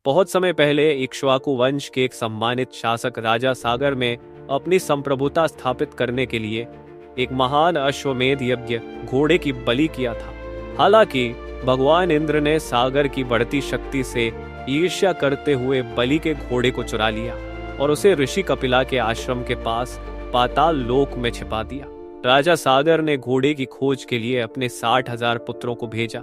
बहुत समय पहले इक्ष्वाकु वंश के एक सम्मानित शासक राजा सागर में अपनी संप्रभुता स्थापित करने के लिए एक महान अश्वमेध यज्ञ घोड़े की बलि किया था। हालांकि भगवान इंद्र ने सागर की बढ़ती शक्ति से ईर्ष्या करते हुए बलि के घोड़े को चुरा लिया और उसे ऋषि कपिला के आश्रम के पास पाताल लोक में छिपा दिया। राजा सागर ने घोड़े की खोज के लिए अपने 60,000 पुत्रों को भेजा।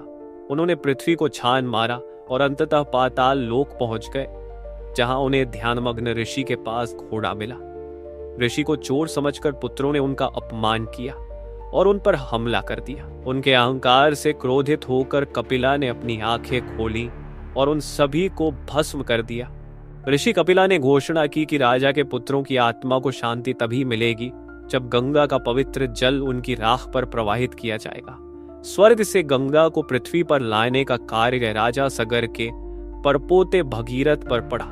उन्होंने पृथ्वी को छान मारा और अंततः पाताल लोक पहुंच गए, जहां उन्हें ध्यानमग्न ऋषि के पास घोड़ा मिला। ऋषि को चोर समझकर पुत्रों ने उनका अपमान किया और उन पर हमला कर दिया। उनके अहंकार से क्रोधित होकर कपिला ने अपनी आंखें खोली और उन सभी को भस्म कर दिया। ऋषि कपिला ने घोषणा की कि राजा के पुत्रों की आत्मा को शांति तभी मिलेगी जब गंगा का पवित्र जल उनकी राख पर प्रवाहित किया जाएगा। स्वर्ग से गंगा को पृथ्वी पर लाने का कार्य राजा सागर के परपोते भगीरथ पर पड़ा।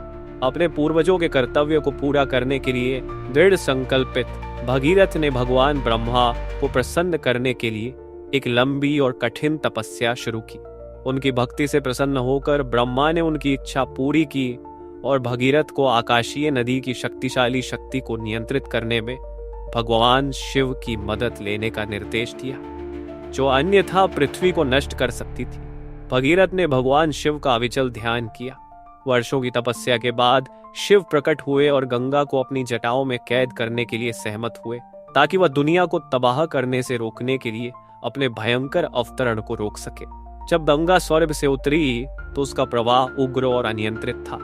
अपने पूर्वजों के कर्तव्य को पूरा करने के लिए दृढ़ संकल्पित भगीरथ ने भगवान ब्रह्मा को प्रसन्न करने के लिए एक लंबी और कठिन तपस्या शुरू की। उनकी भक्ति से प्रसन्न होकर ब्रह्मा ने उनकी इच्छा पूरी की और भगीरथ को आकाशीय नदी की शक्तिशाली शक्ति को नियंत्रित करने में भगवान शिव की मदद लेने का निर्देश दिया, जो अन्यथा पृथ्वी को नष्ट कर सकती थी। भगीरथ ने भगवान शिव का अविचल ध्यान किया। वर्षों की तपस्या के बाद शिव प्रकट हुए और गंगा को अपनी जटाओं में कैद करने के लिए सहमत हुए, ताकि वह दुनिया को तबाह करने से रोकने के लिए अपने भयंकर अवतरण को रोक सके। जब गंगा स्वर्ग से उतरी तो उसका प्रवाह उग्र और अनियंत्रित था,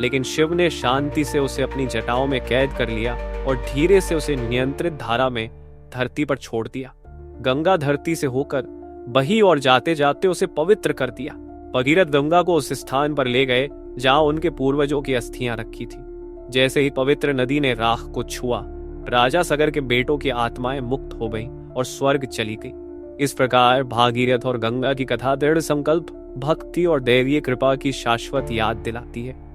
लेकिन शिव ने शांति से उसे अपनी जटाओं में कैद कर लिया और धीरे से उसे नियंत्रित धारा में धरती पर छोड़ दिया। गंगा धरती से होकर बही और जाते जाते उसे पवित्र कर दिया। भगीरथ गंगा को उस स्थान पर ले गए जहां उनके पूर्वजों की अस्थियां रखी थी। जैसे ही पवित्र नदी ने राख को छुआ, राजा सागर के बेटों की आत्माएं मुक्त हो गईं और स्वर्ग चली गई। इस प्रकार भागीरथ और गंगा की कथा दृढ़ संकल्प, भक्ति और दैवीय कृपा की शाश्वत याद दिलाती है।